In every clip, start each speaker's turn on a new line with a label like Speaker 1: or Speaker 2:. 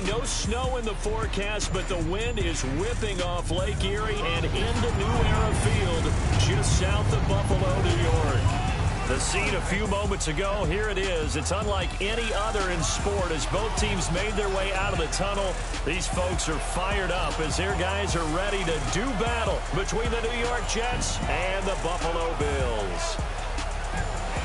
Speaker 1: no snow in the forecast, but the wind is whipping off Lake Erie and into New Era Field just south of Buffalo, New York. The scene a few moments ago, here it is. It's unlike any other in sport as both teams made their way out of the tunnel. These folks are fired up as their guys are ready to do battle between the New York Jets and the Buffalo Bills.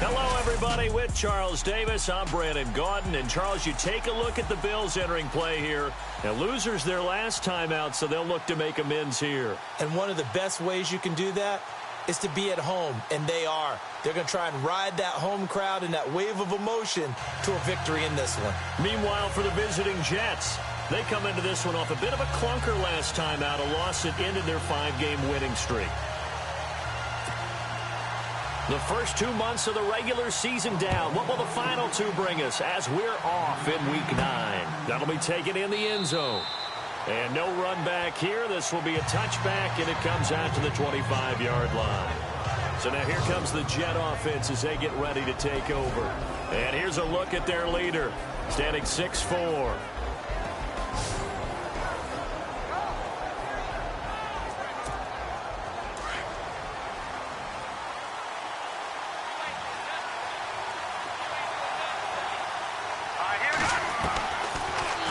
Speaker 1: Hello, everybody. With Charles Davis, I'm Brandon Gaudin. And, Charles, you take a look at the Bills entering play here. Now, losers their last time out, so they'll look to make amends here.
Speaker 2: And one of the best ways you can do that is to be at home, and they are. They're going to try and ride that home crowd and that wave of emotion to a victory in this one.
Speaker 1: Meanwhile, for the visiting Jets, they come into this one off a bit of a clunker last time out, a loss that ended their 5-game winning streak. The first 2 months of the regular season down. What will the final 2 bring us as we're off in Week 9? That'll be taken in the end zone. And no run back here. This will be a touchback, and it comes out to the 25-yard line. So now here comes the Jet offense as they get ready to take over. And here's a look at their leader, standing 6'4".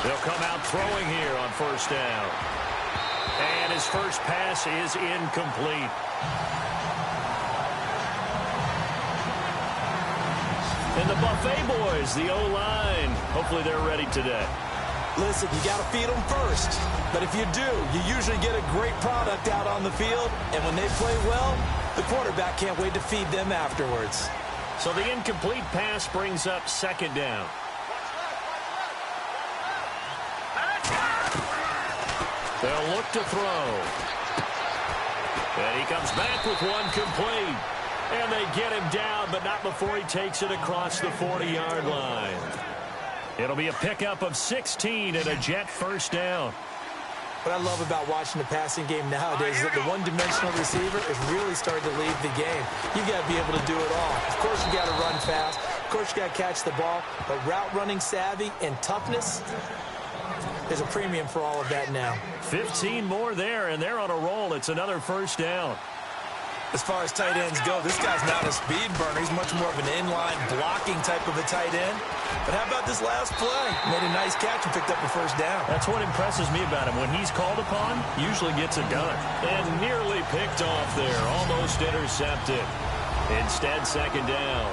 Speaker 1: They'll come out throwing here on first down. And his first pass is incomplete. And the Buffet boys, the O-line, hopefully they're ready today.
Speaker 2: Listen, you got to feed them first. But if you do, you usually get a great product out on the field. And when they play well, the quarterback can't wait to feed them afterwards.
Speaker 1: So the incomplete pass brings up second down. They'll look to throw. And he comes back with one complete. And they get him down, but not before he takes it across the 40-yard line. It'll be a pickup of 16 and a Jet first down.
Speaker 2: What I love about watching the passing game nowadays is that the one-dimensional receiver is really starting to lead the game. You've got to be able to do it all. Of course, you got to run fast. Of course, you got to catch the ball. But route running savvy and toughness, there's a premium for all of that now.
Speaker 1: 15 more there, and they're on a roll. It's another first down.
Speaker 2: As far as tight ends go, this guy's not a speed burner. He's much more of an inline blocking type of a tight end. But how about this last play? Made a nice catch and picked up a first down.
Speaker 1: That's what impresses me about him. When he's called upon, usually gets it done. And nearly picked off there. Almost intercepted. Instead, second down.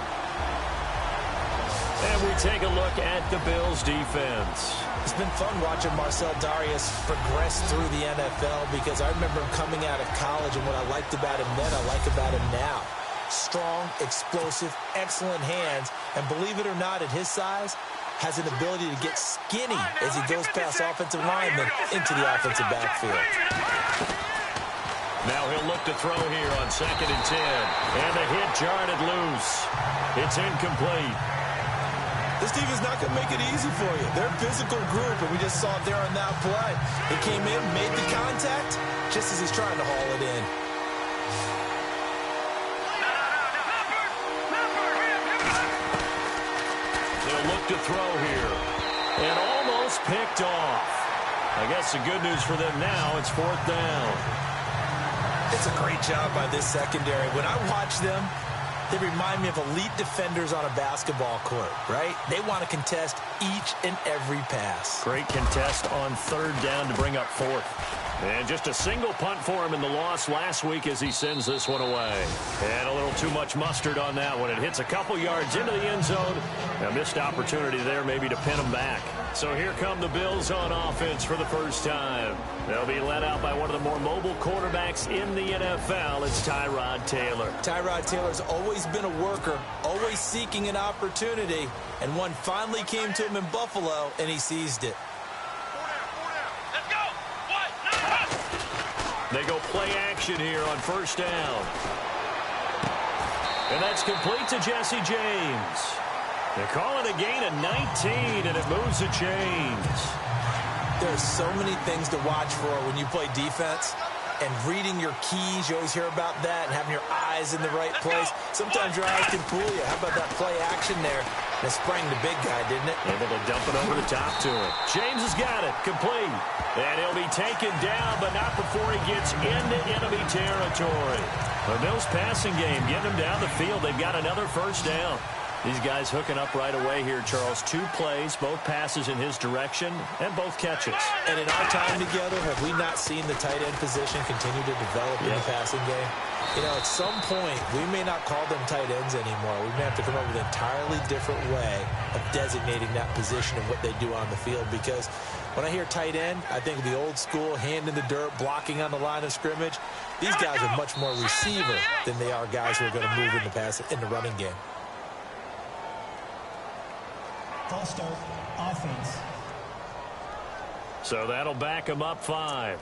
Speaker 1: And we take a look at the Bills' defense.
Speaker 2: It's been fun watching Marcel Darius progress through the NFL because I remember him coming out of college, and what I liked about him then, I like about him now. Strong, explosive, excellent hands, and believe it or not, at his size, has an ability to get skinny as he goes past offensive linemen into the offensive backfield.
Speaker 1: Now he'll look to throw here on 2nd and 10. And the hit jarred it loose. It's incomplete.
Speaker 2: This team is not going to make it easy for you. They're a physical group, and we just saw it there on that play. He came in, made the contact, just as he's trying to haul it in.
Speaker 1: They'll look to throw here. And almost picked off. I guess the good news for them now, it's 4th down.
Speaker 2: It's a great job by this secondary. When I watch them, they remind me of elite defenders on a basketball court, right? They want to contest each and every pass.
Speaker 1: Great contest on 3rd down to bring up 4th. And just a single punt for him in the loss last week as he sends this one away. And a little too much mustard on that one. It hits a couple yards into the end zone. A missed opportunity there maybe to pin him back. So here come the Bills on offense for the first time. They'll be led out by one of the more mobile quarterbacks in the NFL. It's Tyrod Taylor.
Speaker 2: Tyrod Taylor's always been a worker, always seeking an opportunity, and one finally came to him in Buffalo, and he seized it.
Speaker 1: They go play action here on first down. And that's complete to Jesse James. They call it a gain of 19, and it moves the chains.
Speaker 2: There's so many things to watch for when you play defense. And reading your keys, you always hear about that, and having your eyes in the right place. Sometimes your eyes can fool you. How about that play action there? It sprang the big guy, didn't it?
Speaker 1: Able to dump it over the top to him. James has got it. Complete. And he'll be taken down, but not before he gets into enemy territory. The Bills passing game, getting him down the field. They've got another first down. These guys hooking up right away here, Charles. 2 plays, both passes in his direction, and both catches.
Speaker 2: And in our time together, have we not seen the tight end position continue to develop in the passing game? You know, at some point, we may not call them tight ends anymore. We may have to come up with an entirely different way of designating that position and what they do on the field. Because when I hear tight end, I think of the old school, hand in the dirt, blocking on the line of scrimmage. These guys are much more receiver than they are guys who are going to move in the running game.
Speaker 3: False start, offense.
Speaker 1: So that'll back him up 5.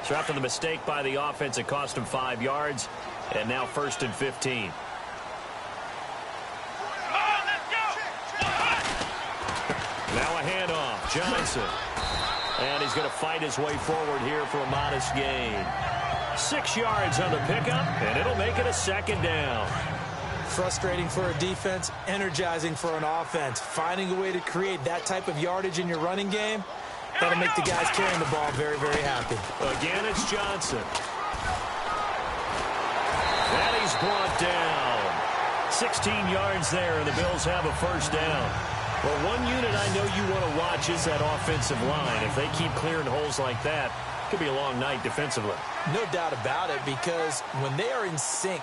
Speaker 1: So after the mistake by the offense, it cost him 5 yards. And now 1st and 15. Now a handoff. Johnson. And he's going to fight his way forward here for a modest gain. 6 yards on the pickup, and it'll make it a 2nd down.
Speaker 2: Frustrating for a defense, energizing for an offense. Finding a way to create that type of yardage in your running game, that'll make the guys carrying the ball very, very happy.
Speaker 1: Again, it's Johnson. And he's brought down. 16 yards there, and the Bills have a first down. Well, one unit I know you want to watch is that offensive line. If they keep clearing holes like that, it could be a long night defensively.
Speaker 2: No doubt about it, because when they are in sync,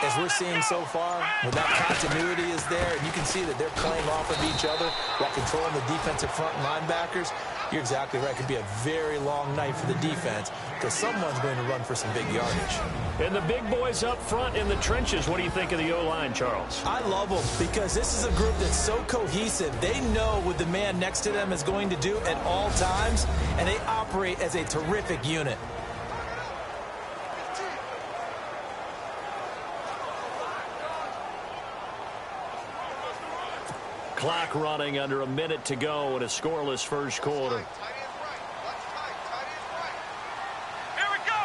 Speaker 2: as we're seeing so far, when that continuity is there, and you can see that they're playing off of each other while controlling the defensive front linebackers, you're exactly right. It could be a very long night for the defense because someone's going to run for some big yardage.
Speaker 1: And the big boys up front in the trenches, what do you think of the O-line, Charles?
Speaker 2: I love them because this is a group that's so cohesive. They know what the man next to them is going to do at all times, and they operate as a terrific unit.
Speaker 1: Clock running, under a minute to go in a scoreless first quarter.
Speaker 4: Here we go.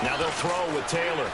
Speaker 1: Now they'll throw with Taylor.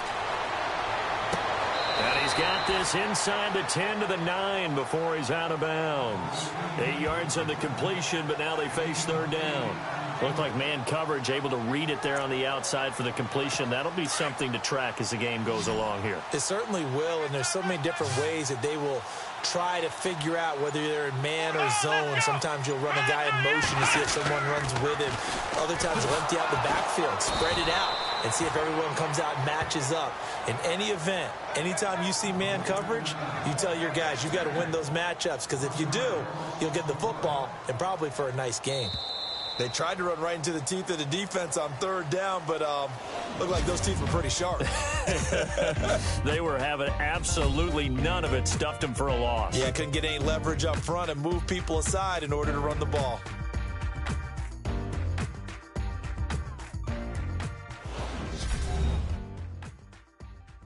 Speaker 1: And he's got this inside the 10 to the 9 before he's out of bounds. 8 yards on the completion, but now they face 3rd down. Looked like man coverage, able to read it there on the outside for the completion. That'll be something to track as the game goes along here.
Speaker 2: It certainly will, and there's so many different ways that they will try to figure out whether they're in man or zone. Sometimes you'll run a guy in motion to see if someone runs with him. Other times you'll empty out the backfield, spread it out, and see if everyone comes out and matches up. In any event, anytime you see man coverage, you tell your guys you got to win those matchups, because if you do, you'll get the football and probably for a nice game. They tried to run right into the teeth of the defense on 3rd down, but looked like those teeth were pretty sharp.
Speaker 1: They were having absolutely none of it. Stuffed them for a loss.
Speaker 2: Yeah, couldn't get any leverage up front and move people aside in order to run the ball.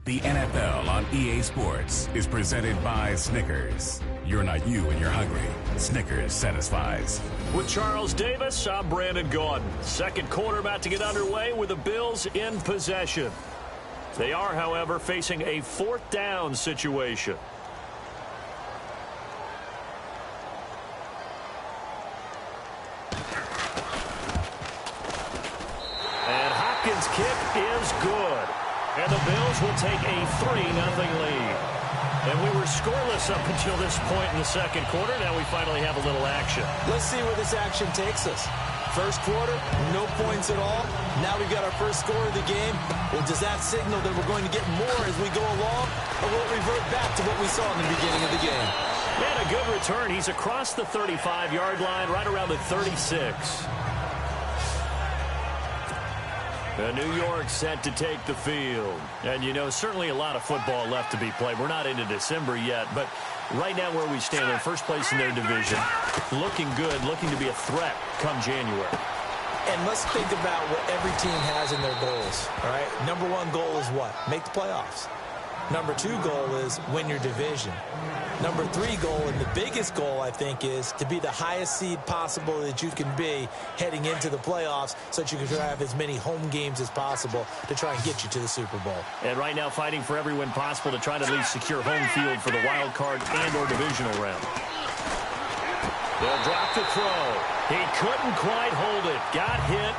Speaker 5: The NFL on EA Sports is presented by Snickers. You're not you when you're hungry. Snickers satisfies.
Speaker 1: With Charles Davis, I'm Brandon Gaudin. Second quarter about to get underway with the Bills in possession. They are, however, facing a 4th down situation. And Hopkins' kick is good. And the Bills will take a 3-0 lead. And we were scoreless up until this point in the second quarter. Now we finally have a little action.
Speaker 2: Let's see where this action takes us. First quarter, no points at all. Now we've got our first score of the game. Well, does that signal that we're going to get more as we go along? Or will it revert back to what we saw in the beginning of the game?
Speaker 1: And a good return. He's across the 35-yard line, right around the 36. New York set to take the field. And, you know, certainly a lot of football left to be played. We're not into December yet, but right now where we stand, they're first place in their division. Looking good, looking to be a threat come January.
Speaker 2: And let's think about what every team has in their goals, all right? Number one goal is what? Make the playoffs. Number 2 goal is win your division. Number 3 goal, and the biggest goal, I think, is to be the highest seed possible that you can be heading into the playoffs so that you can have as many home games as possible to try and get you to the Super Bowl.
Speaker 1: And right now fighting for every win possible to try to at least secure home field for the wild card and or divisional round. They'll drop the throw. He couldn't quite hold it. Got hit.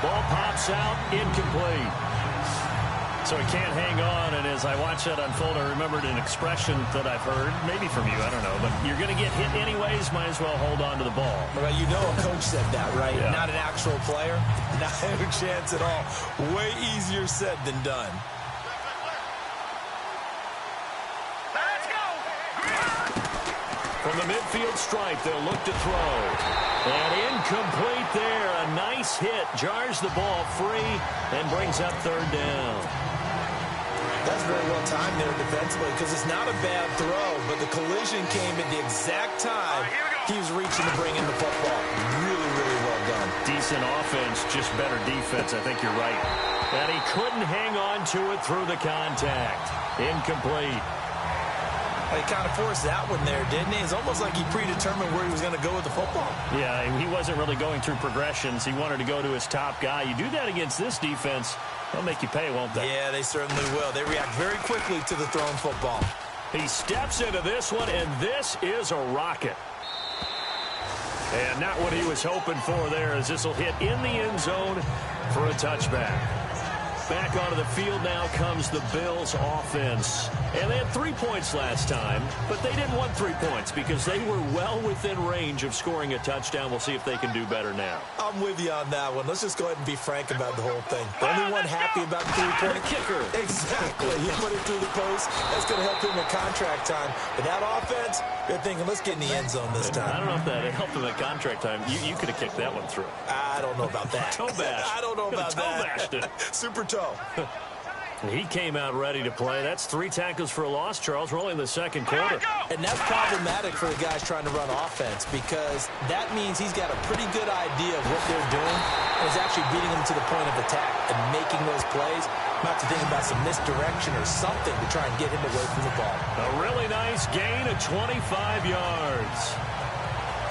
Speaker 1: Ball pops out. Incomplete. So he can't hang on, and as I watch that unfold, I remembered an expression that I've heard, maybe from you, I don't know, but you're going to get hit anyways, might as well hold on to the ball.
Speaker 2: Well, you know a coach said that, right?
Speaker 1: Yeah.
Speaker 2: Not an actual player. Not a chance at all. Way easier said than done.
Speaker 4: Let's go!
Speaker 1: From the midfield stripe, they'll look to throw. And incomplete there. A nice hit. Jars the ball free and brings up third down.
Speaker 2: That's very well timed there defensively because it's not a bad throw, but the collision came at the exact time he was reaching to bring in the football. Really, really well done.
Speaker 1: Decent offense, just better defense. I think you're right. And he couldn't hang on to it through the contact. Incomplete.
Speaker 2: He kind of forced that one there, didn't he? It's almost like he predetermined where he was going to go with the football.
Speaker 1: Yeah, he wasn't really going through progressions. He wanted to go to his top guy. You do that against this defense, they'll make you pay, won't they?
Speaker 2: Yeah, they certainly will. They react very quickly to the thrown football.
Speaker 1: He steps into this one, and this is a rocket. And not what he was hoping for there, as this will hit in the end zone for a touchback. Back onto the field now comes the Bills offense. And they had 3 points last time, but they didn't want 3 points because they were well within range of scoring a touchdown. We'll see if they can do better now.
Speaker 2: I'm with you on that one. Let's just go ahead and be frank about the whole thing. The only one happy about the 3-point
Speaker 1: kicker.
Speaker 2: Exactly. He put it through the post. That's going to help him at contract time. But that offense, they're thinking, let's get in the end zone this time.
Speaker 1: I don't know if that helped him at contract time. You could have kicked that one through.
Speaker 2: I don't know about that.
Speaker 1: Toe bash.
Speaker 2: I don't know about that.
Speaker 1: Toe bashed it.
Speaker 2: Super toe.
Speaker 1: He came out ready to play. That's 3 tackles for a loss, Charles. We're only in the second quarter.
Speaker 2: And that's problematic for the guys trying to run offense because that means he's got a pretty good idea of what they're doing and is actually beating them to the point of attack and making those plays. Not to think about some misdirection or something to try and get him away from the ball.
Speaker 1: A really nice gain of 25 yards.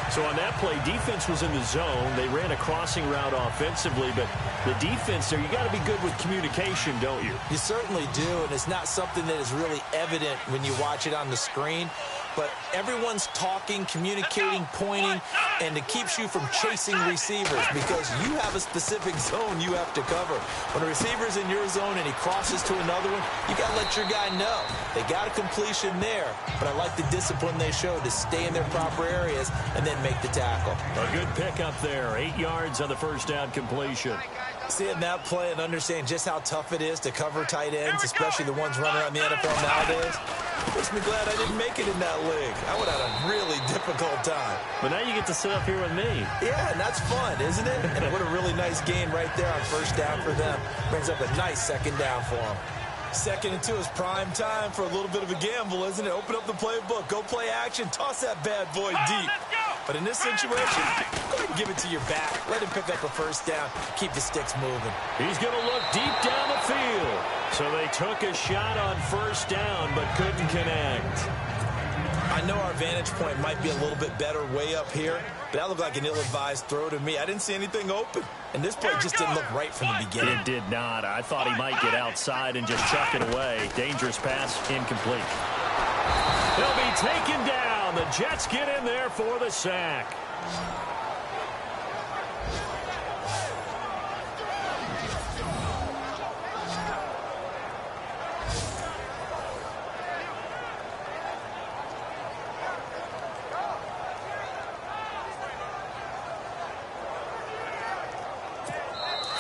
Speaker 1: So on that play, defense was in the zone. They ran a crossing route offensively, but the defense there, you got to be good with communication, don't you?
Speaker 2: You certainly do, and it's not something that is really evident when you watch it on the screen. But everyone's talking, communicating, pointing, and it keeps you from chasing receivers because you have a specific zone you have to cover. When a receiver's in your zone and he crosses to another one, you got to let your guy know. They got a completion there, but I like the discipline they showed to stay in their proper areas and then make the tackle.
Speaker 1: A good pickup there. 8 yards on the first down completion.
Speaker 2: Seeing that play and understand just how tough it is to cover tight ends, especially the ones running around the NFL nowadays, makes me glad I didn't make it in that league. I would have had a really difficult time.
Speaker 1: But now you get to sit up here with me.
Speaker 2: Yeah, and that's fun, isn't it? And what a really nice gain right there on first down for them. Brings up a nice second down for them. 2nd and 2 is prime time for a little bit of a gamble, isn't it? Open up the playbook, go play action, toss that bad boy deep. But in this situation, go ahead and give it to your back. Let him pick up a first down. Keep the sticks moving.
Speaker 1: He's going to look deep down the field. So they took a shot on first down, but couldn't connect.
Speaker 2: I know our vantage point might be a little bit better way up here, but that looked like an ill-advised throw to me. I didn't see anything open. And this play just didn't look right from the beginning.
Speaker 1: It did not. I thought he might get outside and just chuck it away. Dangerous pass, incomplete. He'll be taken down. The Jets get in there for the sack.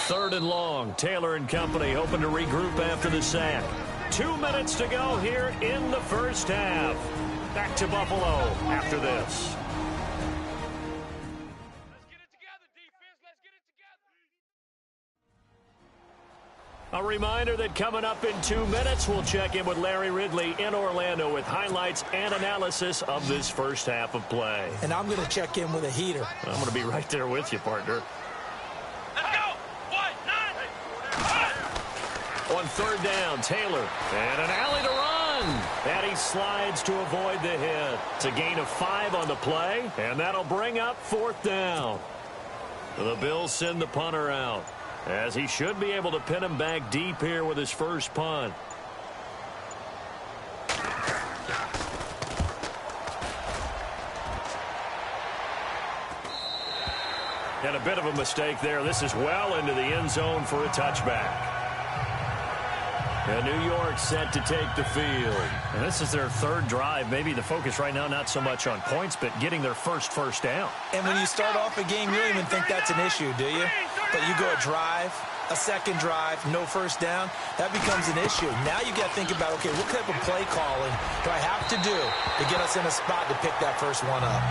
Speaker 1: Third and long. Taylor and company hoping to regroup after the sack. 2 minutes to go here in the first half. Back to Buffalo after this.
Speaker 4: Let's get it together, defense. Let's get it together.
Speaker 1: A reminder that coming up in 2 minutes, we'll check in with Larry Ridley in Orlando with highlights and analysis of this first half of play.
Speaker 2: And I'm going to check in with a heater.
Speaker 1: I'm going to be right there with you, partner.
Speaker 4: Let's go. 1, 9.
Speaker 1: On third down, Taylor. And an alley to run. he slides to avoid the hit. It's a gain of 5 on the play, and that'll bring up 4th down. The Bills send the punter out, as he should be able to pin him back deep here with his first punt. And a bit of a mistake there. This is well into the end zone for a touchback. And New York set to take the field.
Speaker 6: And this is their 3rd drive. Maybe the focus right now not so much on points, but getting their first down.
Speaker 2: And when you start off a game, you don't even think that's an issue, do you? But you go a drive, a second drive, no first down, that becomes an issue. Now you got to think about, okay, what type of play calling do I have to do to get us in a spot to pick that first one up?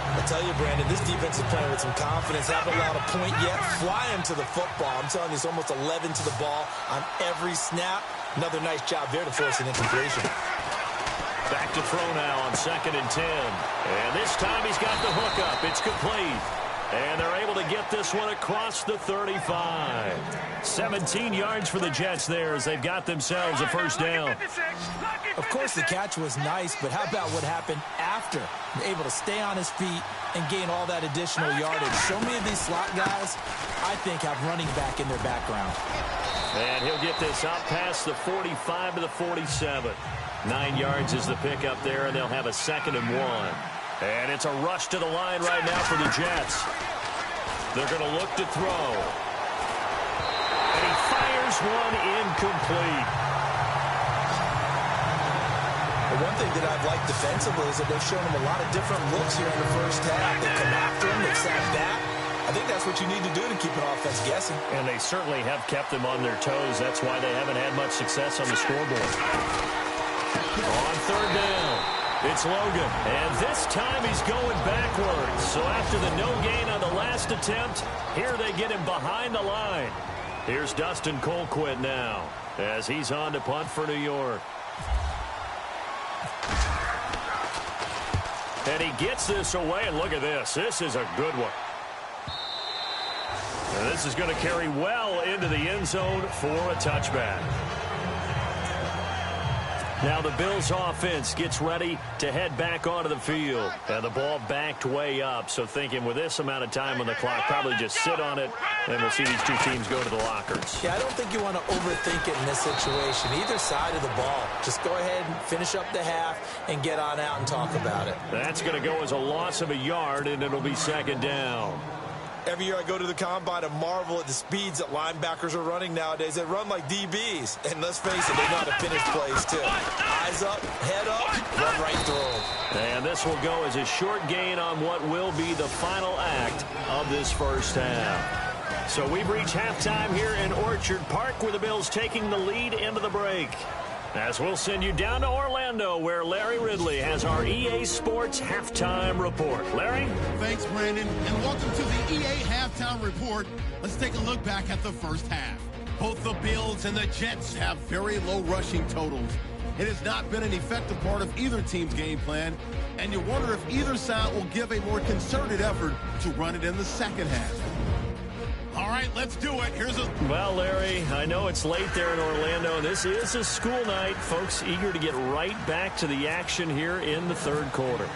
Speaker 2: I tell you, Brandon, this defense is playing with some confidence. Haven't allowed a point yet. Flying to the football. I'm telling you, it's almost 11 to the ball on every snap. Another nice job there to force an incompletion.
Speaker 1: Back to throw now on 2nd and 10. And this time he's got the hook up. It's complete. And they're able to get this one across the 35. 17 yards for the Jets there as they've got themselves a first down.
Speaker 2: Of course, the catch was nice, but how about what happened after? Able to stay on his feet and gain all that additional yardage. So many of these slot guys, I think, have running back in their background.
Speaker 1: And he'll get this out past the 45 to the 47. 9 yards is the pickup there, and they'll have a 2nd and 1. And it's a rush to the line right now for the Jets. They're going to look to throw. And he fires one incomplete.
Speaker 2: The one thing that I've liked defensively is that they've shown him a lot of different looks here in the first half. They come after him, they sack back. I think that's what you need to do to keep an offense guessing.
Speaker 1: And they certainly have kept them on their toes. That's why they haven't had much success on the scoreboard. On 3rd down. It's Logan, and this time he's going backwards. So after the no gain on the last attempt, here they get him behind the line. Here's Dustin Colquitt now, as he's on to punt for New York. And he gets this away, and look at this. This is a good one. And this is going to carry well into the end zone for a touchback. Now the Bills offense gets ready to head back onto the field. And the ball backed way up. So thinking with this amount of time on the clock, probably just sit on it. And we'll see these two teams go to the lockers.
Speaker 2: Yeah, I don't think you want to overthink it in this situation. Either side of the ball. Just go ahead and finish up the half and get on out and talk about it.
Speaker 1: That's going to go as a loss of a yard, and it'll be 2nd down.
Speaker 2: Every year I go to the combine and marvel at the speeds that linebackers are running nowadays. They run like DBs. And let's face it, they know how to finish plays too. Eyes up, head up, run right through them.
Speaker 1: And this will go as a short gain on what will be the final act of this first half. So we've reached halftime here in Orchard Park, with the Bills taking the lead into the break. As we'll send you down to Orlando, where Larry Ridley has our EA Sports Halftime Report. Larry?
Speaker 7: Thanks, Brandon, and welcome to the EA Halftime Report. Let's take a look back at the first half. Both the Bills and the Jets have very low rushing totals. It has not been an effective part of either team's game plan, and you wonder if either side will give a more concerted effort to run it in the second half. All right, let's do it.
Speaker 1: Well, Larry, I know it's late there in Orlando. This is a school night. Folks eager to get right back to the action here in the 3rd quarter.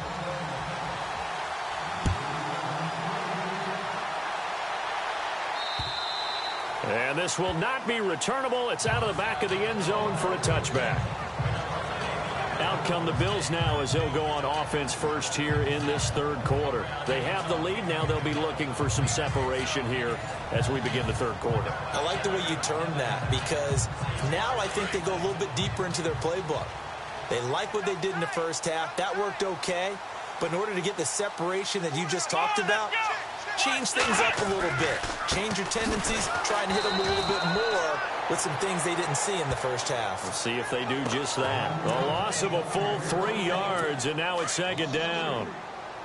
Speaker 1: And this will not be returnable. It's out of the back of the end zone for a touchback. Out come the Bills now as they'll go on offense first here in this 3rd quarter. They have the lead. Now they'll be looking for some separation here as we begin the 3rd quarter.
Speaker 2: I like the way you term that, because now I think they go a little bit deeper into their playbook. They like what they did in the first half. That worked okay. But in order to get the separation that you just talked about, change things up a little bit. Change your tendencies. Try and hit them a little bit more with some things they didn't see in the first half.
Speaker 1: We'll see if they do just that. A loss of a full 3 yards, and now it's 2nd down.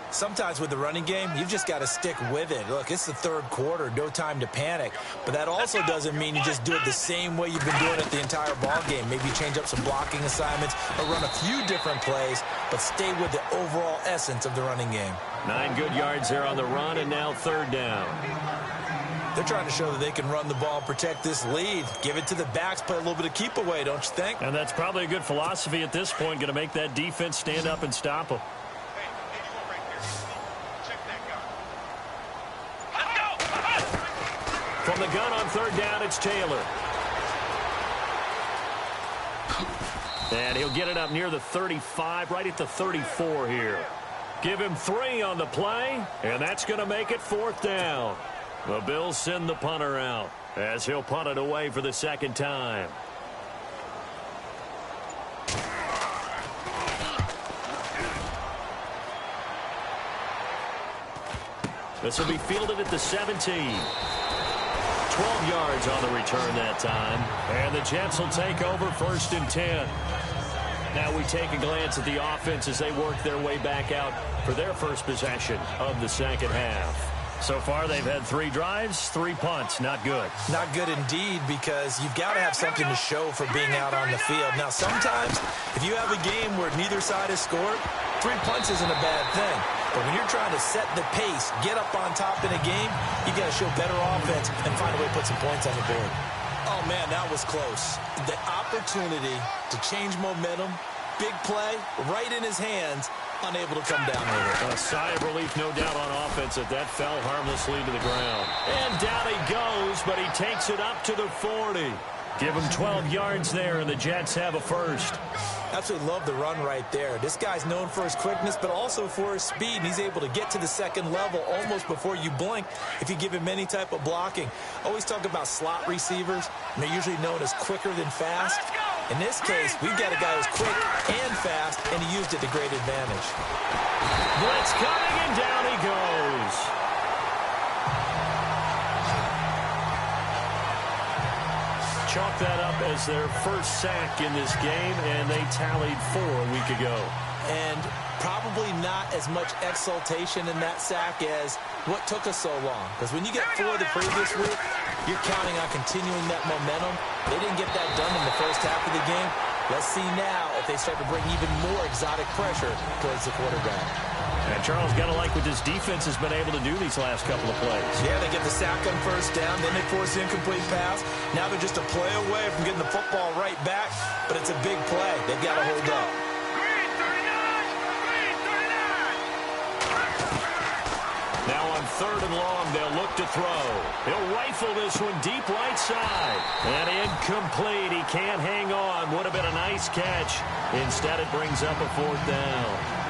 Speaker 2: Sometimes with the running game, you've just got to stick with it. Look, it's the 3rd quarter, no time to panic. But that also doesn't mean you just do it the same way you've been doing it the entire ball game. Maybe change up some blocking assignments or run a few different plays, but stay with the overall essence of the running game.
Speaker 1: 9 good yards there on the run, and now 3rd down.
Speaker 2: They're trying to show that they can run the ball, protect this lead. Give it to the backs, play a little bit of keep away, don't you think?
Speaker 6: And that's probably a good philosophy at this point, going to make that defense stand up and stop them. From the gun on third down, it's Taylor. And he'll get it up near the 35, right at the 34 here. Give him 3 on the play, and that's going to make it 4th down. The Bills send the punter out as he'll punt it away for the second time. This will be fielded at the 17. 12 yards on the return that time. And the Jets will take over 1st and 10. Now we take a glance at the offense as they work their way back out for their first possession of the second half. So far, they've had 3 drives, 3 punts. Not good.
Speaker 2: Not good indeed, because you've got to have something to show for being out on the field. Now, sometimes, if you have a game where neither side has scored, 3 punts isn't a bad thing. But when you're trying to set the pace, get up on top in a game, you got to show better offense and find a way to put some points on the board. Oh, man, that was close. The opportunity to change momentum, big play, right in his hands, unable to come down with it.
Speaker 6: A sigh of relief, no doubt, on offense that fell harmlessly to the ground. And down he goes, but he takes it up to the 40. Give him 12 yards there, and the Jets have a first.
Speaker 2: Absolutely love the run right there. This guy's known for his quickness, but also for his speed. He's able to get to the second level almost before you blink if you give him any type of blocking. Always talk about slot receivers, and they're usually known as quicker than fast. In this case, we've got a guy who's quick and fast, and he used it to great advantage.
Speaker 6: Blitz coming, and down he goes. Chalk that up as their first sack in this game, and they tallied 4 a week ago.
Speaker 2: And probably not as much exultation in that sack as what took us so long. Because when you get 4 the previous week, you're counting on continuing that momentum. They didn't get that done in the first half of the game. Let's see now if they start to bring even more exotic pressure towards the quarterback.
Speaker 6: And Charles, got to like what this defense has been able to do these last couple of plays.
Speaker 2: Yeah, they get the sack on first down, then they force the incomplete pass. Now they're just a play away from getting the football right back, but it's a big play. They've got to hold up.
Speaker 6: Now on 3rd and long, they'll look to throw. He'll rifle this one deep right side. And incomplete. He can't hang on. Would have been a nice catch. Instead, it brings up a 4th down.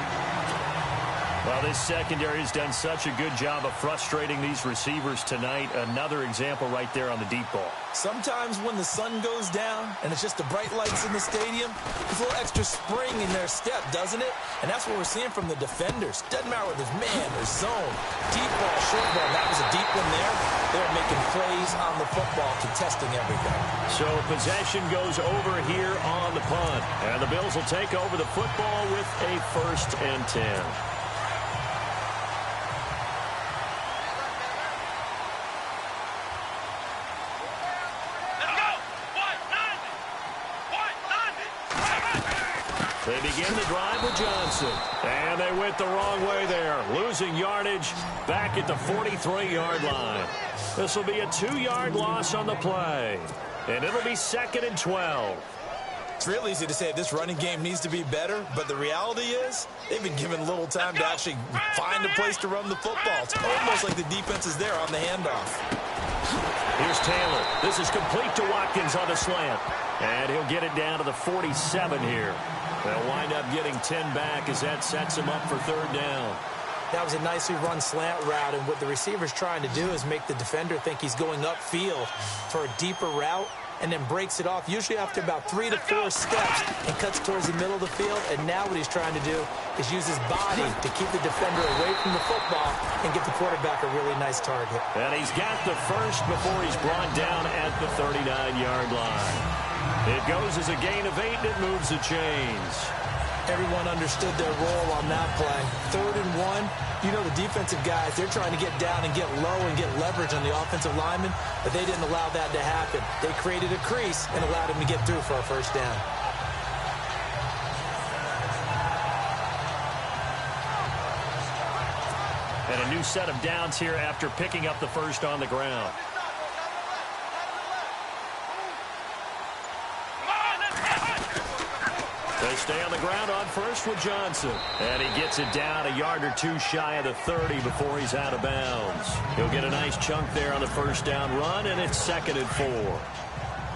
Speaker 6: Well, this secondary has done such a good job of frustrating these receivers tonight. Another example right there on the deep ball.
Speaker 2: Sometimes when the sun goes down and it's just the bright lights in the stadium, there's a little extra spring in their step, doesn't it? And that's what we're seeing from the defenders. Doesn't matter whether it's man or zone, deep ball, short ball. That was a deep one there. They're making plays on the football, contesting everything.
Speaker 6: So possession goes over here on the punt. And the Bills will take over the football with a 1st and 10. They begin the drive with Johnson. And they went the wrong way there. Losing yardage back at the 43-yard line. This will be a 2-yard loss on the play. And it'll be 2nd and 12.
Speaker 2: It's real easy to say this running game needs to be better, but the reality is they've been given little time to actually find a place to run the football. It's almost like the defense is there on the handoff.
Speaker 6: Here's Taylor. This is complete to Watkins on a slant. And he'll get it down to the 47 here. They'll wind up getting 10 back as that sets him up for 3rd down.
Speaker 2: That was a nicely run slant route, and what the receiver's trying to do is make the defender think he's going upfield for a deeper route, and then breaks it off, usually after about 3 to 4 steps, and cuts towards the middle of the field. And now what he's trying to do is use his body to keep the defender away from the football and give the quarterback a really nice target.
Speaker 6: And he's got the first before he's brought down at the 39-yard line. It goes as a gain of 8, and it moves the chains.
Speaker 2: Everyone understood their role on that play. 3rd and 1. You know the defensive guys, they're trying to get down and get low and get leverage on the offensive lineman, but they didn't allow that to happen. They created a crease and allowed him to get through for a 1st down.
Speaker 6: And a new set of downs here after picking up the first on the ground.
Speaker 1: They stay on the ground on first with Johnson. And he gets it down a yard or two shy of the 30 before he's out of bounds. He'll get a nice chunk there on the first down run, and it's 2nd and 4.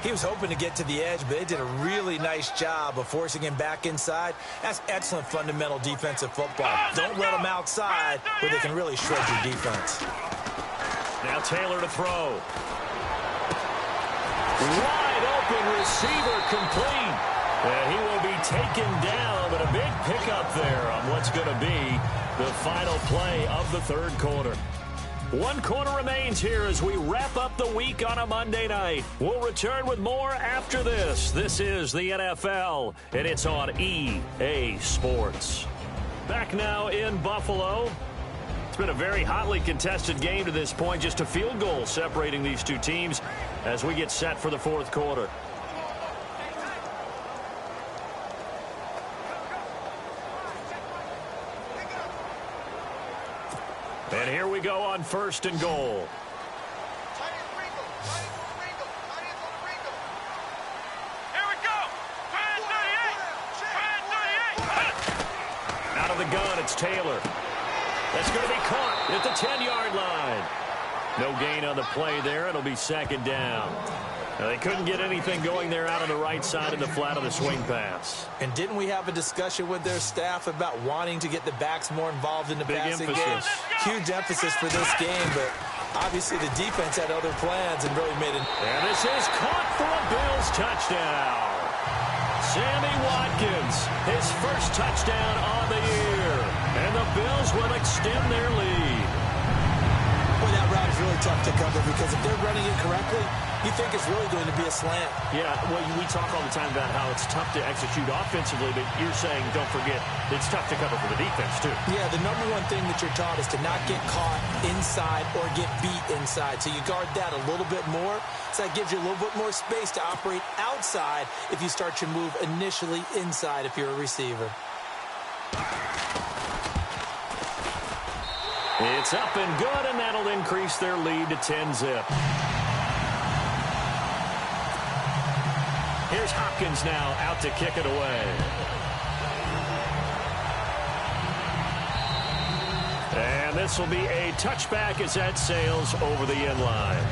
Speaker 2: He was hoping to get to the edge, but they did a really nice job of forcing him back inside. That's excellent fundamental defensive football. Don't let them outside where they can really shred your defense.
Speaker 1: Now Taylor to throw. Wide open receiver complete. And he will be taken down, but a big pickup there on what's going to be the final play of the third quarter. 1 quarter remains here as we wrap up the week on a Monday night. We'll return with more after this. This is the NFL, and it's on EA Sports. Back now in Buffalo. It's been a very hotly contested game to this point. Just a field goal separating these two teams as we get set for the fourth quarter. And here we go on 1st and goal.
Speaker 4: Here we go. 38.
Speaker 1: Out of the gun, it's Taylor. That's going to be caught at the 10-yard line. No gain on the play there. It'll be 2nd down. Now, they couldn't get anything going there out on the right side of the flat of the swing pass.
Speaker 2: And didn't we have a discussion with their staff about wanting to get the backs more involved in the passing game? Huge emphasis for this game, but obviously the defense had other plans and really made it.
Speaker 1: And this is caught for a Bills touchdown. Sammy Watkins, his first touchdown on the year. And the Bills will extend their lead.
Speaker 2: Boy, that route is really tough to cover because if they're running it correctly, you think it's really going to be a slant.
Speaker 1: Yeah, well, we talk all the time about how it's tough to execute offensively, but you're saying, don't forget, it's tough to cover for the defense, too.
Speaker 2: Yeah, the number one thing that you're taught is to not get caught inside or get beat inside. So you guard that a little bit more. So that gives you a little bit more space to operate outside if you start your move initially inside if you're a receiver.
Speaker 1: It's up and good, and that'll increase their lead to 10-zip. Here's Hopkins now out to kick it away. And this will be a touchback as that sails over the end line.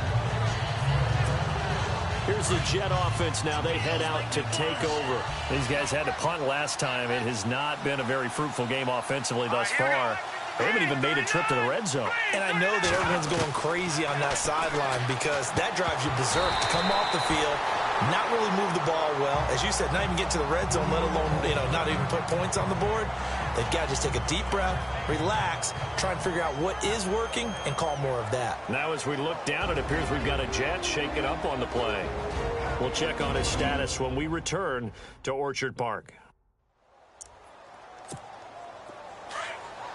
Speaker 1: Here's the Jet offense now. They head out to take over. These guys had to punt last time. It has not been a very fruitful game offensively thus far. They haven't even made a trip to the red zone.
Speaker 2: And I know that everyone's going crazy on that sideline because that drives you berserk to come off the field, not really move the ball well. As you said, not even get to the red zone, let alone, not even put points on the board. They've got to just take a deep breath, relax, try and figure out what is working, and call more of that.
Speaker 1: Now as we look down, it appears we've got a Jet shaking up on the play. We'll check on his status when we return to Orchard Park.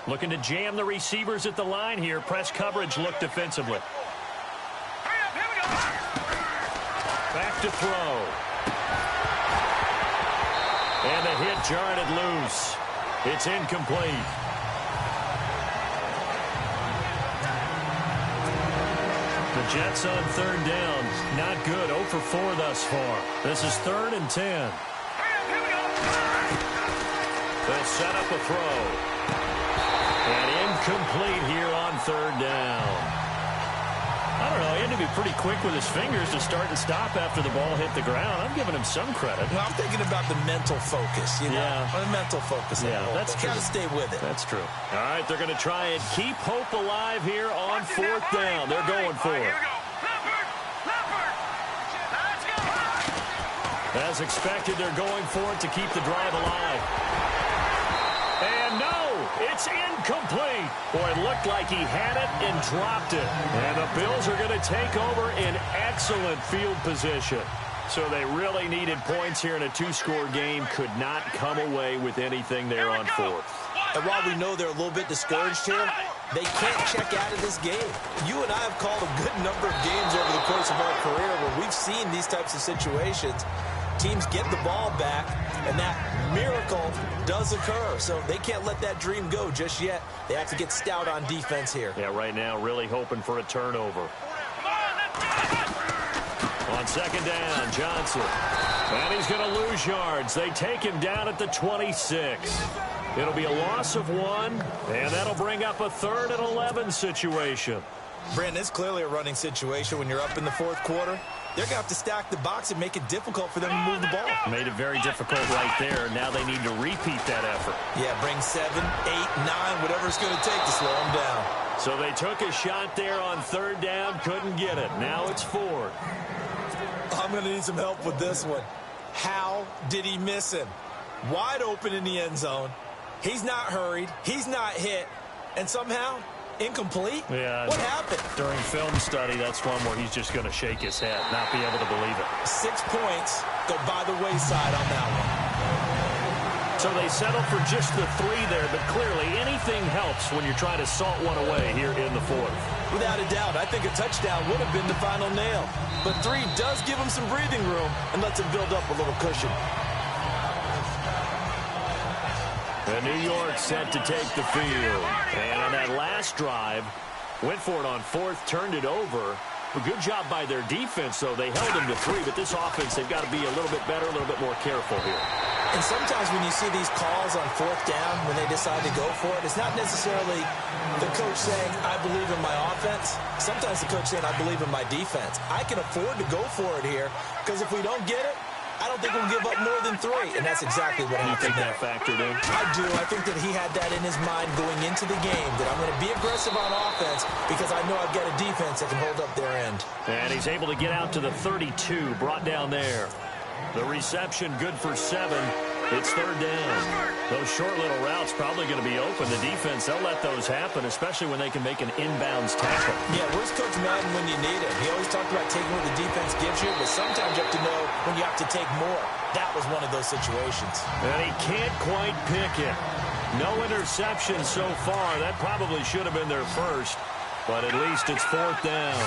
Speaker 1: Looking to jam the receivers at the line here. Press coverage look defensively. Back to throw. And the hit jarred it loose. It's incomplete. The Jets on 3rd down. Not good. 0 for 4 thus far. This is 3rd and 10. They'll set up a throw. And incomplete here on 3rd down. I don't know. He had to be pretty quick with his fingers to start and stop after the ball hit the ground. I'm giving him some credit.
Speaker 2: Well, I'm thinking about the mental focus,
Speaker 1: Yeah.
Speaker 2: The mental focus.
Speaker 1: Yeah, that's true.
Speaker 2: Got to stay with it.
Speaker 1: That's true. All right, they're going to try and keep hope alive here on 4th down. They're going for it. As expected, they're going for it to keep the drive alive. And no, it's incomplete. Boy, it looked like he had it and dropped it. And the Bills are going to take over in excellent field position. So they really needed points here in a 2-score game. Could not come away with anything there on 4th.
Speaker 2: And while we know they're a little bit discouraged here, they can't check out of this game. You and I have called a good number of games over the course of our career where we've seen these types of situations. Teams get the ball back, and that miracle does occur. So they can't let that dream go just yet. They have to get stout on defense here.
Speaker 1: Yeah, right now really hoping for a turnover. On 2nd down, Johnson. And he's going to lose yards. They take him down at the 26. It'll be a loss of 1, and that'll bring up a 3rd and 11 situation.
Speaker 2: Brandon, it's clearly a running situation when you're up in the 4th quarter. They're going to have to stack the box and make it difficult for them to move the ball.
Speaker 1: Made it very difficult right there. Now they need to repeat that effort.
Speaker 2: Yeah, bring 7, 8, 9, whatever it's going to take to slow them down.
Speaker 1: So they took a shot there on 3rd down, couldn't get it. Now it's 4th.
Speaker 2: I'm going to need some help with this one. How did he miss him? Wide open in the end zone. He's not hurried. He's not hit. And somehow, incomplete?
Speaker 1: Yeah.
Speaker 2: What happened?
Speaker 1: During film study, that's one where he's just going to shake his head, not be able to believe it.
Speaker 2: 6 points go by the wayside on that one.
Speaker 1: So they settle for just the 3 there, but clearly anything helps when you're trying to salt one away here in the 4th.
Speaker 2: Without a doubt, I think a touchdown would have been the final nail. But 3 does give him some breathing room and lets him build up a little cushion.
Speaker 1: And New York set to take the field. And on that last drive, went for it on 4th, turned it over. A good job by their defense, though. They held him to 3, but this offense, they've got to be a little bit better, a little bit more careful here.
Speaker 2: And sometimes when you see these calls on 4th down, when they decide to go for it, it's not necessarily the coach saying, I believe in my offense. Sometimes the coach saying, I believe in my defense. I can afford to go for it here, because if we don't get it, I don't think we'll give up more than 3. And that's exactly what happened.
Speaker 1: You think that factored in?
Speaker 2: I do. I think that he had that in his mind going into the game, that I'm going to be aggressive on offense because I know I've got a defense that can hold up their end.
Speaker 1: And he's able to get out to the 32, brought down there. The reception good for 7. It's 3rd down. Those short little routes probably going to be open. The defense, they'll let those happen, especially when they can make an inbounds tackle.
Speaker 2: Yeah, where's Coach Madden when you need him? He always talked about taking what the defense gives you, but sometimes you have to know when you have to take more. That was one of those situations.
Speaker 1: And he can't quite pick it. No interception so far. That probably should have been their first, but at least it's 4th down.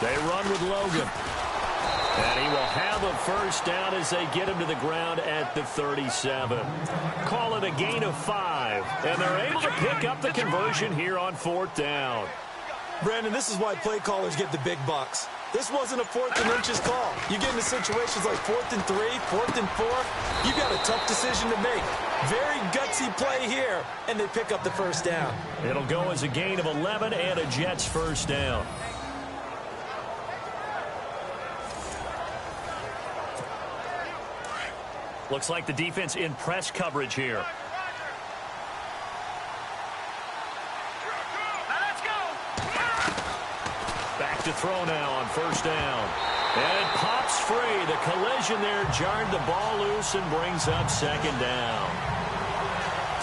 Speaker 1: They run with Logan. And he will have a first down as they get him to the ground at the 37. Call it a gain of 5. And they're able to pick up the conversion here on 4th down.
Speaker 2: Brandon, this is why play callers get the big bucks. This wasn't a 4th and inches call. You get into situations like 4th and 3, 4th and 4. You've got a tough decision to make. Very gutsy play here, and they pick up the first down.
Speaker 1: It'll go as a gain of 11 and a Jets first down. Looks like the defense in press coverage here. Back to throw now on first down. And it pops free. The collision there jarred the ball loose and brings up 2nd down.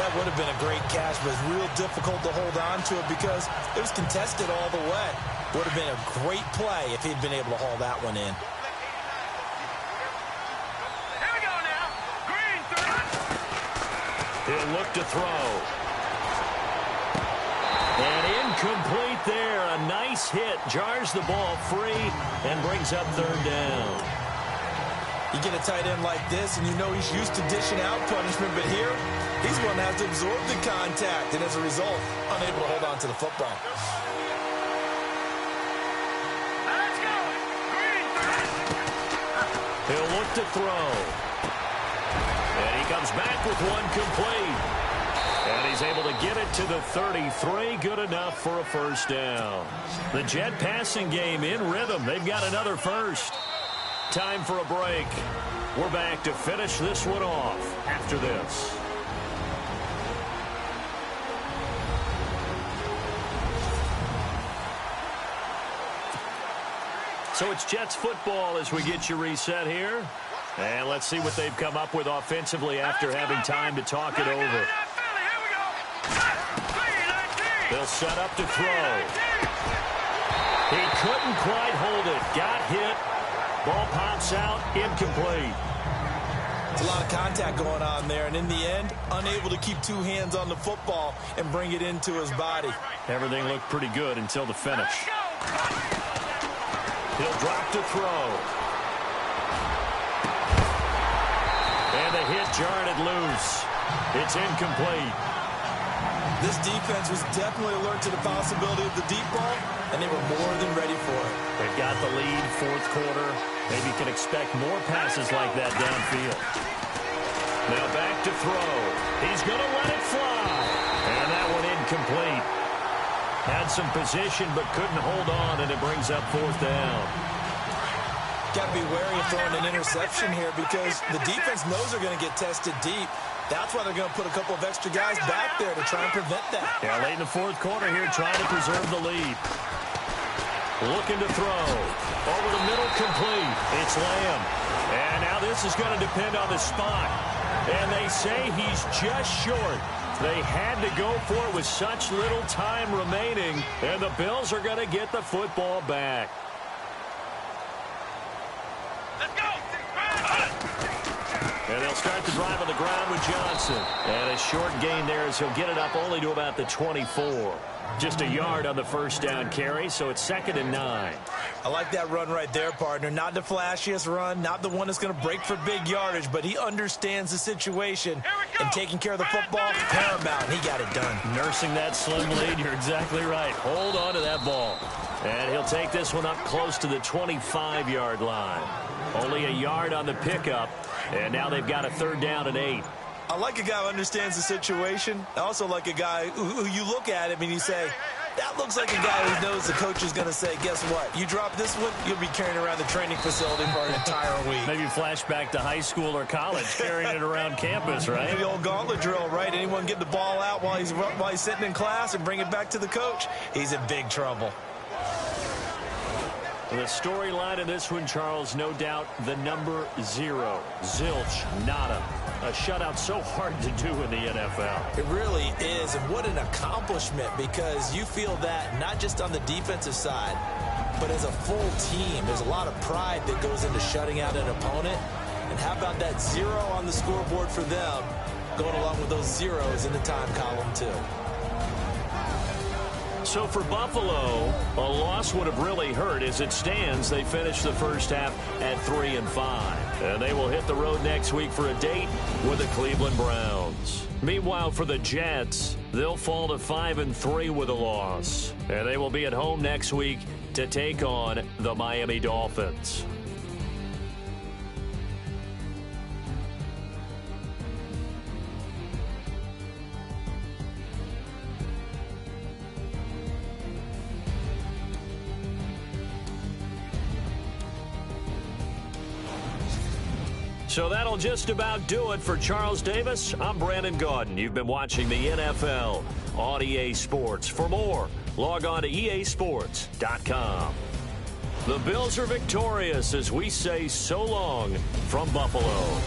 Speaker 2: That would have been a great catch, but it's real difficult to hold on to it because it was contested all the way. Would have been a great play if he'd been able to haul that one in.
Speaker 1: He'll look to throw. And incomplete there. A nice hit. Jars the ball free and brings up 3rd down.
Speaker 2: You get a tight end like this, and you know he's used to dishing out punishment, but here, he's going to have to absorb the contact, and as a result, unable to hold on to the football.
Speaker 1: He'll look to throw. And he comes back with one complete. And he's able to get it to the 33. Good enough for a first down. The Jet passing game in rhythm. They've got another first. Time for a break. We're back to finish this one off after this. So it's Jets football as we get you reset here. And let's see what they've come up with offensively after having time to talk it over. They'll set up to throw. He couldn't quite hold it. Got hit. Ball pops out. Incomplete.
Speaker 2: It's a lot of contact going on there, and in the end, unable to keep 2 hands on the football and bring it into his body.
Speaker 1: Everything looked pretty good until the finish. He'll drop to throw. And the hit jarred it loose. It's incomplete.
Speaker 2: This defense was definitely alert to the possibility of the deep ball, and they were more than ready for it.
Speaker 6: They've got the lead, fourth quarter. Maybe you can expect more passes like that downfield. Now back to throw. He's going to let it fly. And that one incomplete. Had some position but couldn't hold on, and it brings up fourth down.
Speaker 2: Got to be wary of throwing an interception here because the defense knows they're going to get tested deep. That's why they're going to put a couple of extra guys back there to try and prevent that.
Speaker 6: Yeah, late in the fourth quarter here, trying to preserve the lead. Looking to throw. Over the middle, complete. It's Lamb. And now this is going to depend on the spot. And they say he's just short. They had to go for it with such little time remaining. And the Bills are going to get the football back.
Speaker 4: Let's go!
Speaker 6: And they'll start the drive on the ground with Johnson. And a short gain there as he'll get it up only to about the 24. Just a yard on the first down carry, so it's 2nd and 9.
Speaker 2: I like that run right there, partner. Not the flashiest run, not the one that's going to break for big yardage, but he understands the situation. And taking care of the football, paramount, and he got it done.
Speaker 6: Nursing that slim lead, you're exactly right. Hold on to that ball. And he'll take this one up close to the 25-yard line. Only a yard on the pickup, and now they've got a 3rd down and 8.
Speaker 2: I like a guy who understands the situation. I also like a guy who you look at him and you say, that looks like a guy who knows the coach is going to say, guess what? You drop this one, you'll be carrying around the training facility for an entire week.
Speaker 6: Maybe flashback to high school or college, carrying it around campus, right?
Speaker 2: The old gauntlet drill, right? Anyone get the ball out while he's sitting in class and bring it back to the coach, he's in big trouble.
Speaker 6: The storyline of this one, Charles, no doubt the number 0. Zilch, nada. A shutout so hard to do in the NFL.
Speaker 2: It really is, and what an accomplishment, because you feel that not just on the defensive side, but as a full team. There's a lot of pride that goes into shutting out an opponent. And how about that 0 on the scoreboard for them, going along with those zeros in the time column, too.
Speaker 6: So for Buffalo, a loss would have really hurt. As it stands, they finished the first half at 3-5. And they will hit the road next week for a date with the Cleveland Browns. Meanwhile, for the Jets, they'll fall to 5-3 with a loss. And they will be at home next week to take on the Miami Dolphins. So that'll just about do it for Charles Davis. I'm Brandon Gaudin. You've been watching the NFL on EA Sports. For more, log on to easports.com. The Bills are victorious as we say so long from Buffalo.